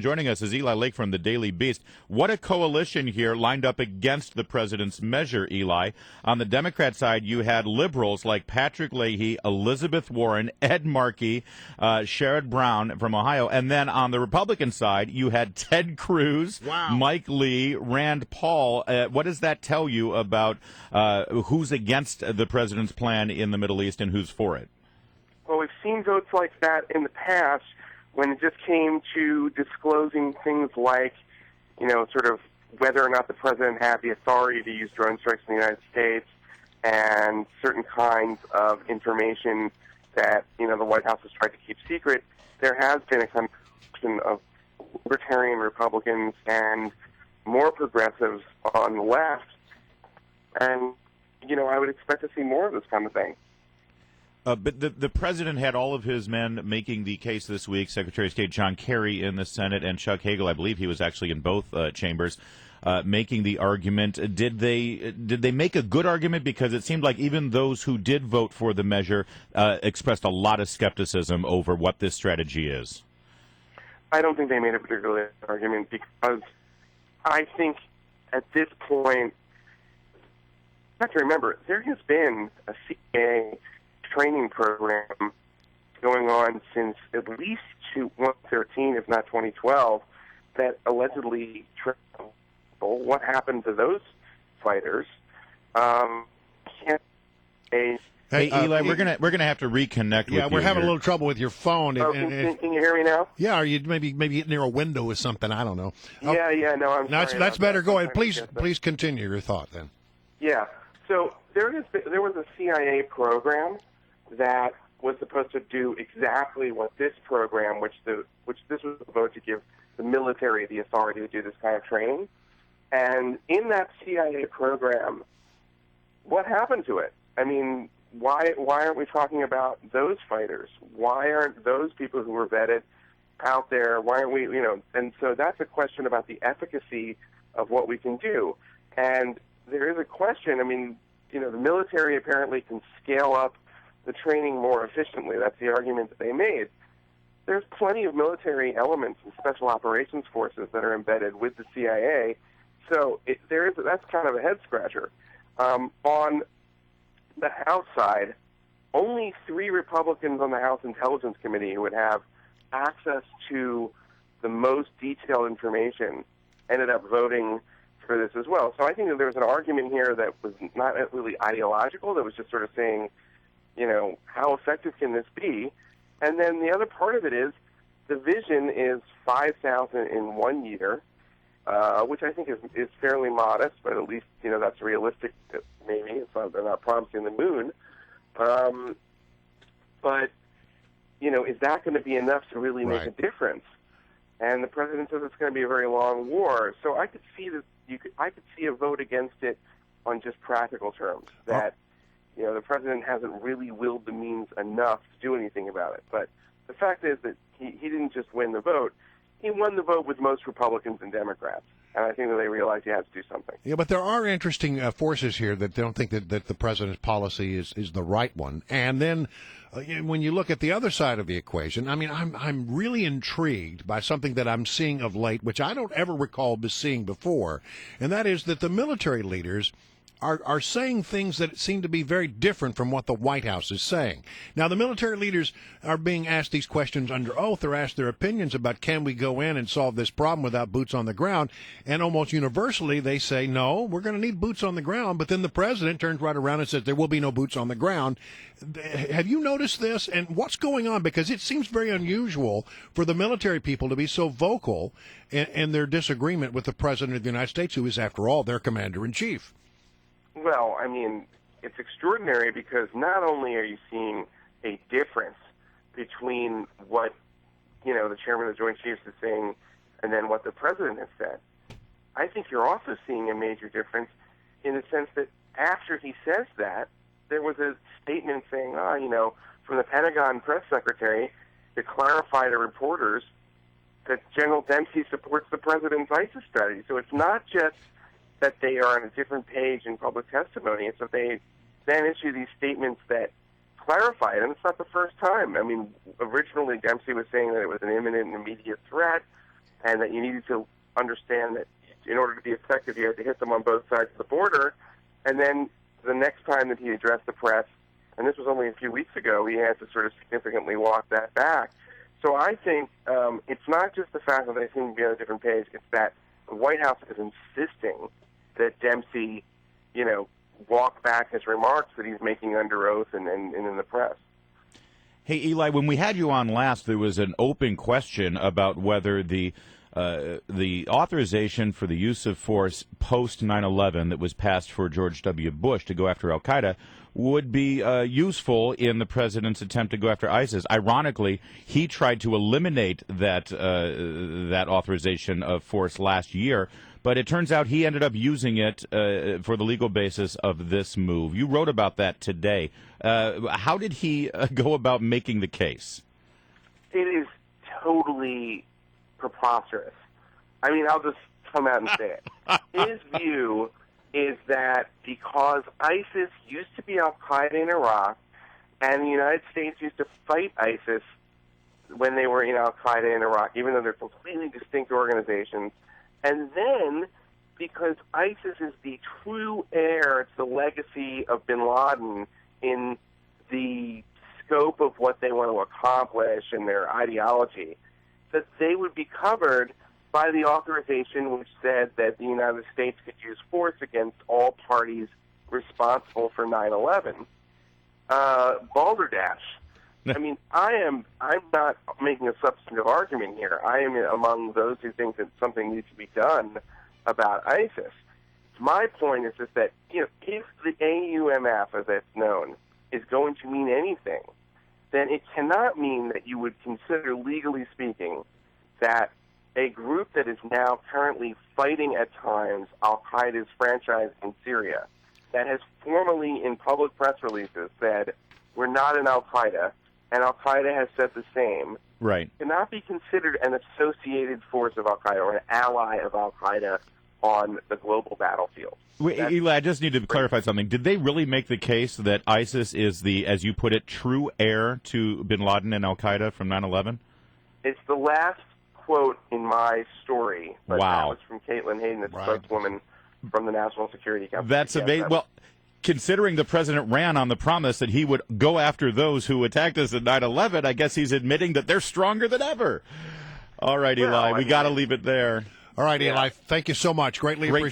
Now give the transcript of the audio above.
Joining us is Eli Lake from the Daily Beast. What a coalition here lined up against the president's measure, Eli. On the Democrat side, you had liberals like Patrick Leahy, Elizabeth Warren, Ed Markey, Sherrod Brown from Ohio. And then on the Republican side, you had Ted Cruz, Mike Lee, Rand Paul. What does that tell you about who's against the president's plan in the Middle East and who's for it? Well, we've seen votes like that in the past when it just came to disclosing things like, sort of whether or not the president had the authority to use drone strikes in the United States and certain kinds of information that, the White House has tried to keep secret. There has been a combination of libertarian Republicans and more progressives on the left. And, I would expect to see more of this kind of thing. But the president had all of his men making the case this week. Secretary of State John Kerry in the Senate and Chuck Hagel, I believe he was actually in both chambers, making the argument. Did they make a good argument? Because it seemed like even those who did vote for the measure expressed a lot of skepticism over what this strategy is. I don't think they made a particular argument because I think at this point, you have to remember, there has been a CIA training program going on since at least 2013, if not 2012, that allegedly trained people. What happened to those fighters? Hey, Eli, we're gonna have to reconnect with you. Yeah, we're having a little trouble with your phone. Oh, can you hear me now? Yeah, are you maybe near a window or something? I don't know. Yeah, no, I'm sorry. That's better. Go ahead. Please continue your thought then. Yeah, so there was a CIA program that was supposed to do exactly what this program, which this was a vote to give the military the authority to do this kind of training. And in that CIA program, what happened to it? I mean, why aren't we talking about those fighters? Why aren't those people who were vetted out there? Why aren't we, And so that's a question about the efficacy of what we can do. And there is a question, the military apparently can scale up the training more efficiently. That's the argument that they made. There's plenty of military elements and special operations forces that are embedded with the CIA, so that's kind of a head-scratcher. On the House side, only 3 Republicans on the House Intelligence Committee who would have access to the most detailed information ended up voting for this as well. So I think that there was an argument here that was not really ideological, that was just sort of saying, how effective can this be? And then the other part of it is the vision is 5,000 in 1 year, which I think is fairly modest, but at least, that's realistic. Maybe they're not promising the moon. But, is that going to be enough to really make a difference? And the president says it's going to be a very long war. So I could see that I could see a vote against it on just practical terms, that the president hasn't really willed the means enough to do anything about it. But the fact is that he didn't just win the vote. He won the vote with most Republicans and Democrats. And I think that they realized he had to do something. Yeah, but there are interesting forces here that don't think that the president's policy is the right one. And then when you look at the other side of the equation, I'm really intrigued by something that I'm seeing of late, which I don't ever recall seeing before, and that is that the military leaders are saying things that seem to be very different from what the White House is saying. Now, the military leaders are being asked these questions under oath. They're asked their opinions about, can we go in and solve this problem without boots on the ground? And almost universally, they say, no, we're going to need boots on the ground. But then the president turns right around and says there will be no boots on the ground. Have you noticed this? And what's going on? Because it seems very unusual for the military people to be so vocal in their disagreement with the president of the United States, who is, after all, their commander-in-chief. Well, it's extraordinary because not only are you seeing a difference between what, the chairman of the Joint Chiefs is saying and then what the president has said, I think you're also seeing a major difference in the sense that after he says that, there was a statement saying, from the Pentagon press secretary to clarify to reporters that General Dempsey supports the president's ISIS strategy. So it's not just that they are on a different page in public testimony. It's that they then issue these statements that clarify it, and it's not the first time. Originally Dempsey was saying that it was an imminent and immediate threat, and that you needed to understand that in order to be effective, you had to hit them on both sides of the border. And then the next time that he addressed the press, and this was only a few weeks ago, he had to sort of significantly walk that back. So I think it's not just the fact that they seem to be on a different page, it's that the White House is insisting that Dempsey, walk back his remarks that he's making under oath and in the press. Hey, Eli, when we had you on last, there was an open question about whether the authorization for the use of force post 9/11 that was passed for George W. Bush to go after al-Qaeda would be useful in the president's attempt to go after ISIS. Ironically, he tried to eliminate that authorization of force last year, but it turns out he ended up using it for the legal basis of this move. You wrote about that today. How did he go about making the case? It is totally preposterous. I mean, I'll just come out and say it. His view is that because ISIS used to be al-Qaeda in Iraq, and the United States used to fight ISIS when they were in al-Qaeda in Iraq, even though they're completely distinct organizations, and then because ISIS is the true heir to the legacy of bin Laden in the scope of what they want to accomplish and their ideology, that they would be covered by the authorization which said that the United States could use force against all parties responsible for 9/11. Balderdash. I mean, I'm not making a substantive argument here. I am among those who think that something needs to be done about ISIS. My point is just that, if the AUMF, as it's known, is going to mean anything, then it cannot mean that you would consider, legally speaking, that a group that is now currently fighting at times al-Qaeda's franchise in Syria, that has formally in public press releases said, we're not in al-Qaeda, and al-Qaeda has said the same, right, cannot be considered an associated force of al-Qaeda or an ally of al-Qaeda on the global battlefield. Wait, Eli, I just need to clarify something. Did they really make the case that ISIS is the, as you put it, true heir to bin Laden and al-Qaeda from 9/11? It's the last quote in my story, but wow. That was from Caitlin Hayden, the spokeswoman from the National Security Council. That's amazing. Well, considering the president ran on the promise that he would go after those who attacked us at 9/11, I guess he's admitting that they're stronger than ever. All right, Eli, we got to leave it there. All right, Eli, thank you so much. Greatly appreciate it.